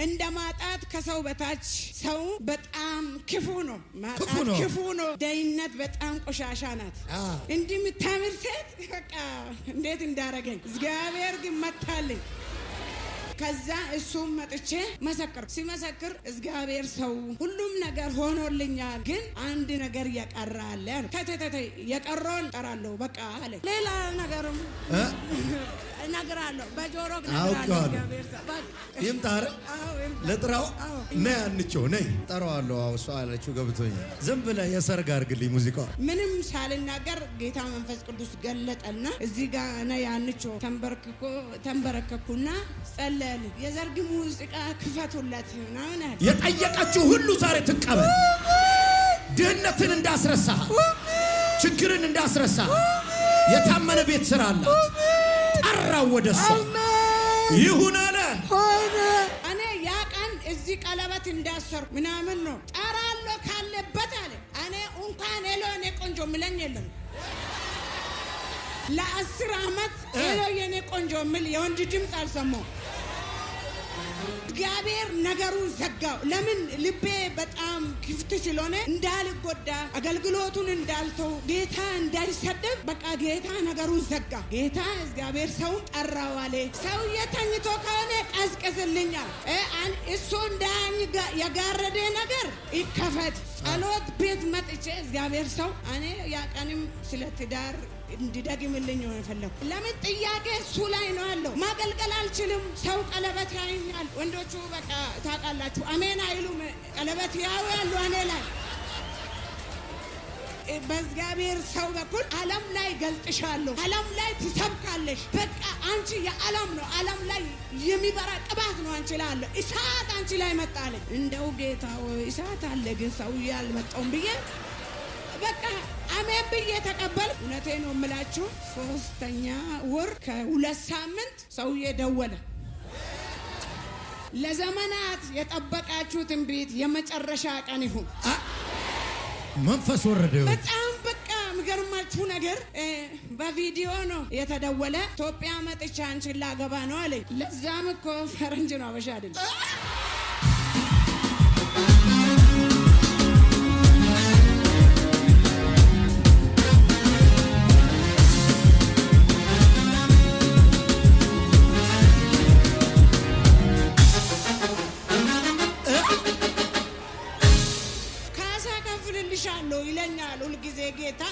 እንደማጣት ከሰው በታች ሰው በጣም ክፉ ነው። ማጣት ክፉ ነው። ደይነት በጣም ቆሻሻ ናት። እንዲህ የምታምር ሴት በቃ እንዴት እንዳረገኝ እግዚአብሔር ግን መታልኝ። ከዛ እሱም መጥቼ መሰከር ሲመሰክር እግዚአብሔር ሰው ሁሉም ነገር ሆኖልኛል፣ ግን አንድ ነገር ያቀራ አለ። ተተተተ የቀረውን ጠራለሁ በቃ አለ። ሌላ ነገርም እነግራለሁ በጆሮ እግዚአብሔር ይምጣረ ለጥራው ነይ አንቺው ነይ ጠራዋለሁ። እሷ አለችው ገብቶኛል። ዝም ብለህ የሰርግ አድርግልኝ ሙዚቃው ምንም ሳልናገር ጌታ መንፈስ ቅዱስ ገለጠና እዚህ ጋር ነይ አንቺው ተንበረከኩና ጸለልን። የሰርግ ሙዚቃ ክፈቱለት ምናምን አለ። የጠየቀችው ሁሉ ዛሬ ትቀበል። ድህነትን እንዳስረሳ ችግርን እንዳስረሳ የታመነ ቤት ስራ አላት። ጠራው ወደሷ ይሁን አለ። እኔ ያ ቀን እዚህ ቀለበት እንዳሰሩ ምናምን ነው ጠራለሁ ካለበት አለ። እኔ እንኳን እኔ ቆንጆ ምለኝ የለም። ለ10 ዓመት የኔ ቆንጆ ምል የወንድ ድምፅ አልሰማው። እግዚአብሔር ነገሩን ዘጋው። ለምን ልቤ በጣም ክፍት ስለሆነ እንዳልጎዳ አገልግሎቱን እንዳልተው ጌታ እንዳይሰደብ በቃ ጌታ ነገሩን ዘጋ። ጌታ እግዚአብሔር ሰውን ጠራው አለ። ሰው የተኝቶ ከሆነ ቀዝቅዝልኛል እሱ እንዳኝ የጋረደ ነገር ይከፈት። ጸሎት ቤት መጥቼ እግዚአብሔር ሰው እኔ ያቀንም ስለ ትዳር እንዲደግምልኝ ነው የፈለኩ። ለምን ጥያቄ እሱ ላይ ነው ያለው። ማገልገል አልችልም። ሰው ቀለበት ያይኛል። ወንዶቹ በቃ ታውቃላችሁ አሜን አይሉም። ቀለበት ያው ያለው እኔ ላይ በእግዚአብሔር ሰው በኩል ዓለም ላይ ገልጥሻለሁ። ዓለም ላይ ትሰብካለሽ። በቃ አንቺ የዓለም ነው። ዓለም ላይ የሚበራ ቅባት ነው አንቺ ላይ አለ። እሳት አንቺ ላይ መጣለኝ። እንደው ጌታ እሳት አለ ግን ሰውዬ አልመጣውም ብዬ በቃ አሜን ብዬ ተቀበል። እውነቴ ነው የምላችሁ 3ኛ ወር ከ2 ሳምንት ሰውዬ ደወለ። ለዘመናት የጠበቃችሁት ትንቢት የመጨረሻ ቀን ይሁን። መንፈስ ወረደ። በጣም በቃ የሚገርማችሁ ነገር በቪዲዮ ነው የተደወለ። ኢትዮጵያ መጥቻ አንቺን ላገባ ነው አለኝ። ለዛም እኮ ፈረንጅ ነው አበሻ አይደለም። ይለኛል ሁልጊዜ ጌታ።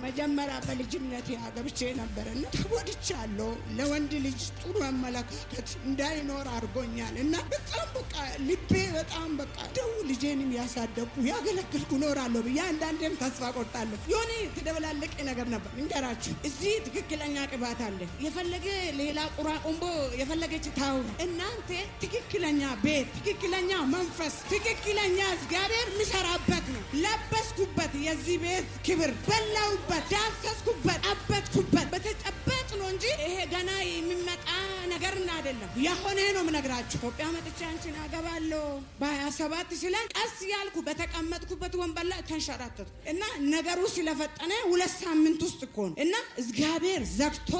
መጀመሪያ በልጅነት ያገብቼ ነበርና ተጎድቻለሁ። ለወንድ ልጅ ጥሩ አመለካከት እንዳይኖር አድርጎኛል እና በጣም በቃ ልቤ በጣም በቃ ደው ልጄንም ያሳደግኩ ያገለግልኩ ኖራለሁ ብዬ አንዳንዴም ተስፋ ቆርጣለሁ። የሆነ ተደበላለቀ ነገር ነበር። እንገራችሁ እዚህ ትክክለኛ ቅባት አለ። የፈለገ ሌላ ቁራ ቆምቦ የፈለገች ታው እናንተ ትክክለኛ ቤት፣ ትክክለኛ መንፈስ፣ ትክክለኛ እግዚአብሔር የሚሰራበት ነው። ለበስኩበት የዚህ ቤት ክብር በላውበት፣ ዳሰስኩበት፣ አበትኩበት በተጨበጥ ነው እንጂ ይሄ ገና የሚመጣ ነገር አይደለም። የሆነ ነው የምነግራችሁ። ኢትዮጵያ መጥቼ አንቺን አገባለሁ በ27 ሲለን ቀስ ያልኩ በተቀመጥኩበት ወንበር ላይ ተንሸራተትኩ እና ነገሩ ስለፈጠነ 2 ሳምንት ውስጥ እኮ ነው እና እግዚአብሔር ዘግቶ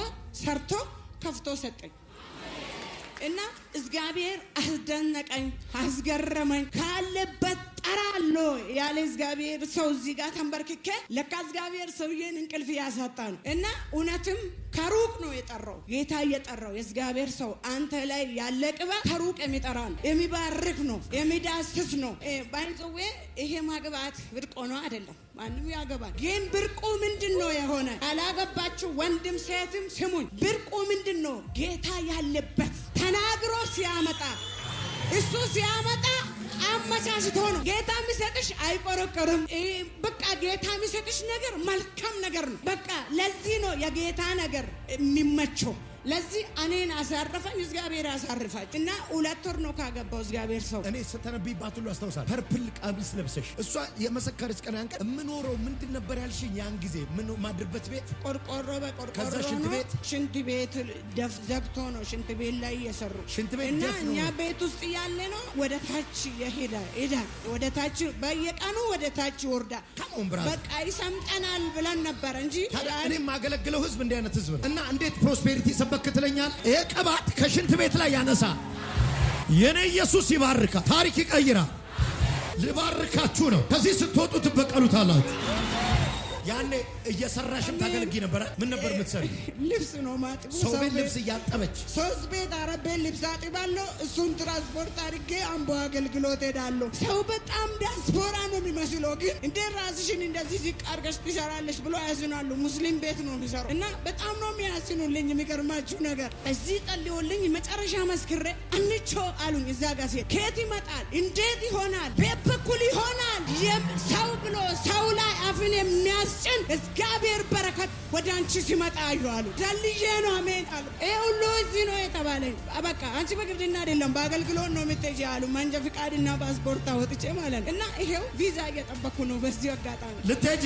ሰርቶ ከፍቶ ሰጠኝ እና እግዚአብሔር አስደነቀኝ፣ አስገረመኝ። ካለበት ጠራሎ ያለ እግዚአብሔር ሰው እዚህ ጋር ተንበርክኬ ለካ እግዚአብሔር ሰውዬን እንቅልፍ ያሳጣ ነው እና እውነትም ከሩቅ ነው የጠራው። ጌታ እየጠራው የእግዚአብሔር ሰው አንተ ላይ ያለ ቅባት ከሩቅ የሚጠራ ነው፣ የሚባርክ ነው፣ የሚዳስስ ነው። ባይዘዌ ይሄ ማግባት ብርቅ ነው አይደለም፣ ማንም ያገባል። ግን ብርቁ ምንድነው የሆነ ያላገባችሁ ወንድም ሴትም ስሙኝ፣ ብርቁ ምንድነው? ጌታ ያለበት ተናግሮ ሲያመጣ እሱ ሲያመጣ አመቻችቶ ነው። ጌታ የሚሰጥሽ አይቆረቆርም። በቃ ጌታ የሚሰጥሽ ነገር መልካም ነገር ነው። በቃ ለዚህ ነው የጌታ ነገር የሚመቸው። ለዚህ እኔን አሳረፈኝ እግዚአብሔር ያሳርፋች እና 2 ወር ነው ካገባው እግዚአብሔር ሰው። እኔ ስተነብይባት ሁሉ አስታውሳለሁ። ፐርፕል ቀሚስ ለብሰሽ እሷ የመሰከረች ቀን ያን ቀን የምኖረው ምንድን ነበር ያልሽኝ? ያን ጊዜ ምን ማድርበት ቤት ቆርቆሮ በቆርቆሮ ነው። ሽንት ቤት ደፍ ዘግቶ ነው ሽንት ቤት ላይ እየሰሩ ሽንት ቤት እና እኛ ቤት ውስጥ ያለ ነው ወደ ታች ሄዳ ወደ ታች በየቀኑ ወደ ታች ወርዳ በቃ ይሰምጠናል ብለን ነበር እንጂ እኔ ማገለግለው ህዝብ እንዲህ አይነት ህዝብ እና እንዴት ፕሮስፔሪቲ ሰበክ ትለኛል። ይሄ ቅባት ከሽንት ቤት ላይ ያነሳ የኔ ኢየሱስ ይባርካል፣ ታሪክ ይቀይራል። ልባርካችሁ ነው። ከዚህ ስትወጡ ትበቀሉታላችሁ። ያኔ እየሰራሽም ታገልግይ ነበር። ምን ነበር የምትሰሪ? ልብስ ነው ማጥቡ። ሰው ቤት ልብስ እያጠበች 3 ቤት 4 ቤት ልብስ አጥባለሁ። እሱን ትራንስፖርት አድርጌ አምቦ አገልግሎት ሄዳለሁ። ሰው በጣም ዲያስፖራ ነው የሚመስለው፣ ግን እንደ ራስሽን እንደዚህ ዝቅ አድርገሽ ትሰራለሽ ብሎ ያዝናሉ። ሙስሊም ቤት ነው የሚሰራው እና በጣም ነው የሚያዝኑልኝ። የሚገርማችሁ ነገር እዚህ ጸልዮልኝ መጨረሻ መስክሬ አንቾ አሉኝ። እዛ ጋር ሴት ከየት ይመጣል? እንዴት ይሆናል? ቤት በኩል ይሆናል። ሰው ብሎ ሰው ላይ አፍን የሚያስ እግዚአብሔር በረከት ወደ አንቺ ሲመጣ አዩአሉ። ዳልዬ ነው አሜን አሉ። ይሄ ሁሉ እዚህ ነው የተባለኝ። በቃ አንቺ በግርድና አይደለም በአገልግሎት ነው የምትሄጂ አሉ። መንጃ ፍቃድና ፓስፖርት አወጥቼ ማለት ነው። እና ይሄው ቪዛ እየጠበኩ ነው። በዚህ አጋጣሚ ልትሄጂ